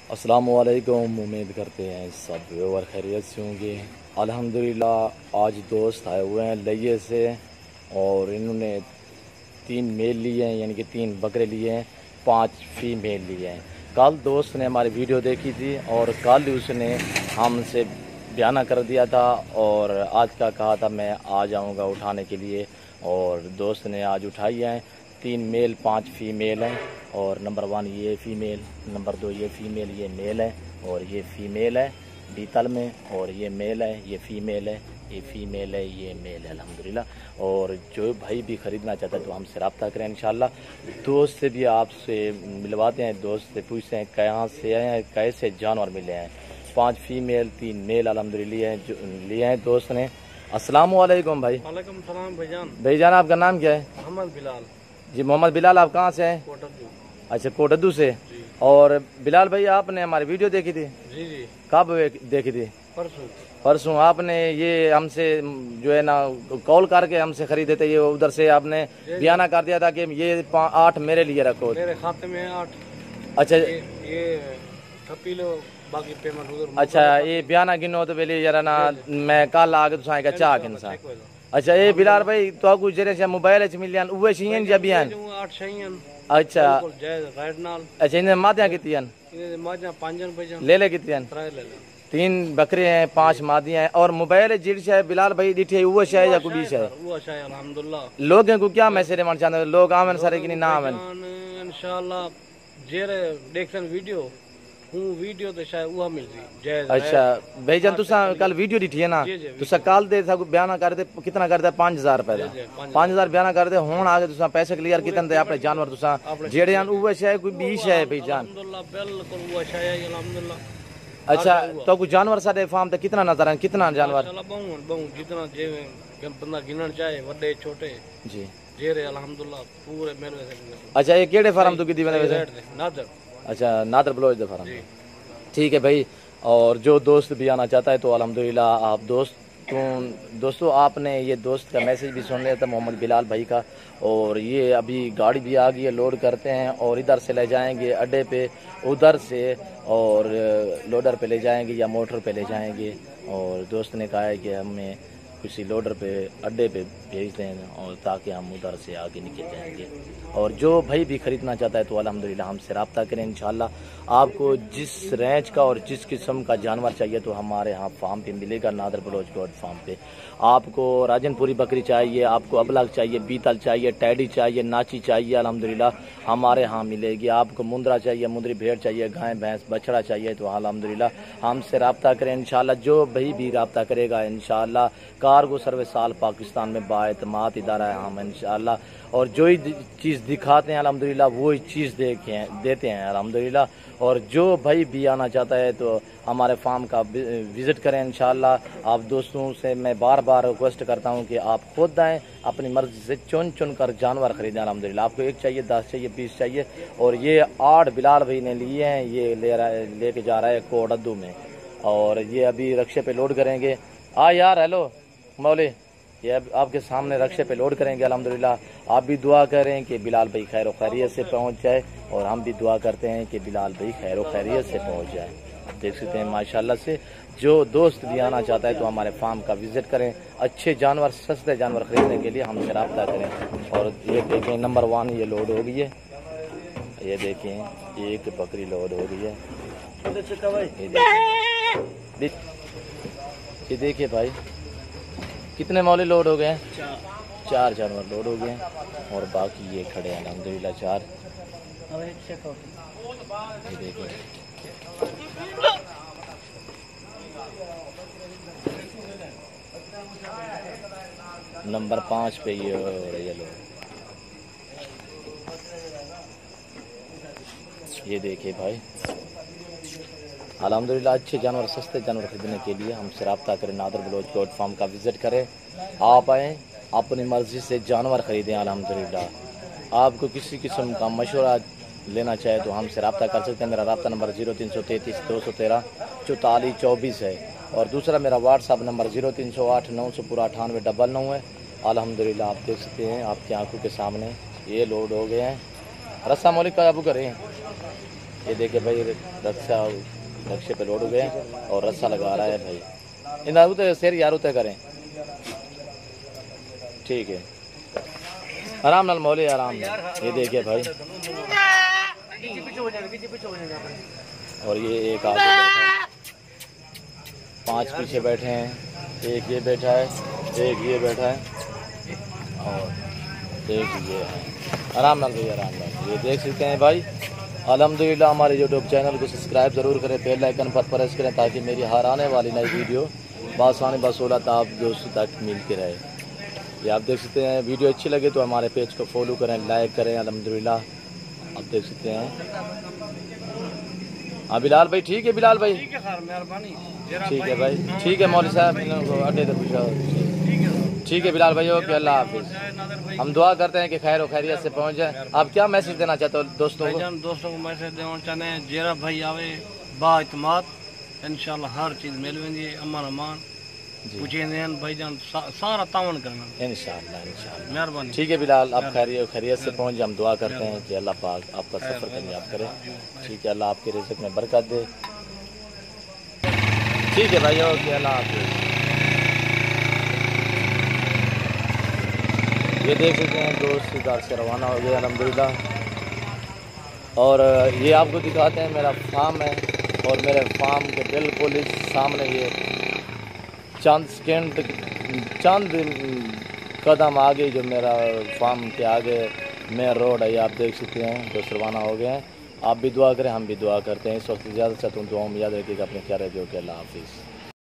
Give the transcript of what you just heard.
अस्सलाम वालेकुम। उम्मीद करते हैं सब व्यूअर खैरियत से होंगे। अल्हम्दुलिल्लाह आज दोस्त आए हुए हैं लइये से और इन्होंने 3 मेल लिए हैं, यानी कि 3 बकरे लिए हैं, 5 फीमेल लिए हैं। कल दोस्त ने हमारी वीडियो देखी थी और कल उसने हमसे बयाना कर दिया था और आज का कहा था मैं आ जाऊंगा उठाने के लिए, और दोस्त ने आज उठाई हैं। 3 मेल 5 फीमेल हैं और नंबर 1 ये फ़ीमेल, नंबर 2 ये फ़ीमेल, ये मेल है और ये फ़ीमेल है बीतल में, और ये मेल है, ये फ़ीमेल है, ये फ़ीमेल है, ये मेल है अल्हम्दुलिल्लाह। और जो भाई भी ख़रीदना चाहता है तो हमसे रब्ता करें इंशाल्लाह। दोस्त से भी आपसे मिलवाते हैं, दोस्त से पूछते हैं कहाँ से आए हैं, कैसे जानवर मिले हैं। 5 फीमेल 3 मेल अल्हम्दुलिल्लाह जो लिए हैं दोस्त ने। अस्सलाम वालेकुम भाई। वालेकुम सलाम भाईजान। भाईजान आपका नाम क्या है? मोहम्मद बिलाल। जी मोहम्मद बिलाल, आप कहाँ से हैं? कोटद्दू। अच्छा कोटद्दू से। और बिलाल भाई आपने हमारी वीडियो देखी थी? जी जी। कब देखी थी? परसों। परसों आपने ये हमसे जो है ना कॉल करके हमसे खरीदे थे, ये उधर से आपने बयाना कर दिया था कि ये 8 मेरे लिए रखो। मेरे खाते में 8। अच्छा ये ठप्पी लो, बाकी पेमेंट उधर। अच्छा ये बयाना गिनो तो पहले जरा ना मैं कल आके तुसा का चाह किनसा। अच्छा ये बिलाल भाई तो कुछ जरे से मोबाइल च मिलियन उवे छियन या बियान 8 छयन। अच्छा राइट नाल। अच्छा इने मादियां कितियन? इने मादियां 5 बजन ले कितियन? 3 बकरे हैं 5 मादियां हैं। और मोबाइल जिड़ है बिलाल भाई डिठे वो है या कुछ है? वो है अल्हम्दुलिल्लाह। लोगों को क्या मैसेज देना चाहते लोग आवन सारे कि ना आवन? इंशाल्लाह जेरे देखन वीडियो तो शायद वो मिल रही। अच्छा भाईजान तुसा कल वीडियो डिठी है ना, तुसा कल दे था बयाना कर दे कितना कर दे 5000 रुपए दा 5000 बयाना कर दे। हुन आगे तुसा पैसे क्लियर कितन दे अपने जानवर तुसा जेड़े अन उवे है कोई 20 है भाईजान? अल्हम्दुलिल्लाह बिल्कुल वो है अल्हम्दुलिल्लाह। अच्छा तो कुछ जानवर सारे फार्म ते कितना नजर है, कितना जानवर? बहु जितना जे बंदा गिनन चाहे वड्डे छोटे जी जेरे अल्हम्दुलिल्लाह पूरे मेरे से। अच्छा ये केड़े फार्म तो किदी बने वैसे? नादर। अच्छा नादर ब्लोच दे फार्म। ठीक है भाई। और जो दोस्त भी आना चाहता है तो अल्हम्दुलिल्लाह आप दोस्तों आपने ये दोस्त का मैसेज भी सुन लिया था मोहम्मद बिलाल भाई का। और ये अभी गाड़ी भी आ गई है, लोड करते हैं और इधर से ले जाएंगे अड्डे पे, उधर से और लोडर पे ले जाएंगे या मोटर पे ले जाएंगे। और दोस्त ने कहा है कि हमें किसी लोडर पे अड्डे पे भेज दें और ताकि हम उधर से आगे निकल जाएंगे। और जो भाई भी ख़रीदना चाहता है तो अल्हम्दुलिल्लाह हमसे रब्ता करें इंशाल्लाह। आपको जिस रेंज का और जिस किस्म का जानवर चाहिए तो हमारे यहाँ फार्म पे मिलेगा, नादर बलोच गोड फार्म पे। आपको राजनपुरी बकरी चाहिए, आपको अबलग चाहिए, बीतल चाहिए, टैडी चाहिए, नाची चाहिए, अल्हम्दुलिल्लाह हमारे यहाँ मिलेगी। आपको मुंद्रा चाहिए, मुंद्री भेड़ चाहिए, गाय भैंस बछड़ा चाहिए तो अल्हम्दुलिल्लाह हमसे रब्ता करें इंशाल्लाह। जो भाई भी रब्ता करेगा इंशाल्लाह कार्गो सर्विस आल पाकिस्तान में बाएतमाद इदारा है हम इंशाल्लाह। और जो ही चीज़ दिखाते हैं अल्हम्दुलिल्लाह वही चीज़ देते हैं अल्हम्दुलिल्लाह। और जो भाई भी आना चाहता है तो हमारे फार्म का विज़िट करें इंशाल्लाह। आप दोस्तों से मैं बार बार रिक्वेस्ट करता हूं कि आप खुद आएँ, अपनी मर्ज़ी से चुन कर जानवर खरीदें अल्हम्दुलिल्लाह। आपको 1 चाहिए, 10 चाहिए, 20 चाहिए। और ये 8 बिलाल भाई ने लिए हैं, ये लेके जा रहा है कोटद्दू में और ये अभी रक्शे पे लोड करेंगे। यार हेलो मौली, ये आपके सामने रक्शे पे लोड करेंगे अल्हम्दुलिल्लाह। आप भी दुआ करें कि बिलाल भाई खैर खैरियत से पहुंच जाए और हम भी दुआ करते हैं कि बिलाल भाई खैर खैरियत से पहुंच जाए। आप देख सकते हैं माशाल्लाह से जो दोस्त भी आना चाहता है तो हमारे फार्म का विजिट करें। अच्छे जानवर, सस्ते जानवर खरीदने के लिए हमसे रब्ता करें। और ये देखें नंबर 1 ये लोड हो गई है, ये देखें एक बकरी लोड हो गई है। ये देखिए भाई कितने मौले लोड हो गए हैं? 4 जानवर लोड हो गए हैं और बाकी ये खड़े हैं अल्हम्दुलिल्लाह 4। ये देखिए नंबर 5 पे ये लोड। ये देखिए भाई अल्हम्दुलिल्लाह अच्छे जानवर, सस्ते जानवर खरीदने के लिए हमसे रब्ता करें। नादर बलोच गोट फार्म का विज़िट करें। आप आएँ, अपनी मर्ज़ी से जानवर खरीदें अल्हम्दुलिल्लाह। आपको किसी किस्म का मशवरा लेना चाहे तो हमसे रब्ता कर सकते हैं। मेरा रब्ता नंबर 0333 213 44 24 है और दूसरा मेरा व्हाट्सअप नंबर 0308 998 है। अल्हम्दुलिल्लाह आप देख सकते हैं आपकी आंखों के सामने ये लोड हो गए हैं। रस्सा मौलिक का अबू करें ये देखिए भाई रक्शे पे लोड हो गए और रस्सा लगा रहा है भाई। इन उतर शेर यार उतर करें, ठीक है, आराम नाल मौली आराम नाल। ये देखिए भाई, और ये एक आगे बैठा है, 5 पीछे बैठे हैं, एक ये बैठा है, एक ये बैठा है और एक ये है। आराम नाल भाई, आराम नाल। ये देख सकते हैं भाई, अल्हम्दुलिल्लाह। हमारे यूट्यूब चैनल को सब्सक्राइब ज़रूर करें, बेल आइकन पर प्रेस करें ताकि मेरी हर आने वाली नई वीडियो बासानी बसौलत आप दोस्तों तक मिलती रहे। ये आप देख सकते हैं, वीडियो अच्छी लगे तो हमारे पेज को फॉलो करें, लाइक करें। अल्हम्दुलिल्लाह आप देख सकते हैं। हाँ बिलाल भाई, ठीक है बिलाल भाई, ठीक है सर, मेहरबानी। ठीक है भाई, ठीक है मौलवी साहब, अड्डे तो पूछा, ठीक है बिलाल भाई, ओके, अल्लाह हाफिज़। हम दुआ करते हैं कि खैर और खैरियत से पहुंच जाए। आप क्या मैसेज देना चाहते हो दोस्तों को? दोस्तों को मैसेज देना चाहते हैं, जेरा भाई आवे बाइतमाद, इंशाल्लाह हर चीज़ मिल वेंदी, अमन अमान पूछे भाईजान, सारा तावन करना इंशाल्लाह इंशाल्लाह। मेहरबानी। ठीक है बिलाल, आप खैरियत से पहुंच जाए। हम दुआ करते हैं कि अल्लाह पाक आपका सफ़र कामयाब करे। ठीक है, अल्लाह आपके रिज़्क़ में बरकत दे। ठीक है भाई, ओके, अल्लाह हाफिज़। ये देख सकते हैं दोस्त घर से रवाना हो गया अल्हम्दुलिल्लाह। और ये आपको दिखाते हैं, मेरा फार्म है और मेरे फार्म के बिल्कुल इस सामने ये चंद कदम आगे जो मेरा फार्म के आगे मेन रोड है, ये आप देख सकते हैं। दोस्त रवाना हो गए हैं। आप भी दुआ करें, हम भी दुआ करते हैं। इस वक्त ज़्यादा चाहता हूँ, दुआ में याद रखिएगा, अपने ख्याल रखिए। अल्लाह हाफिज़।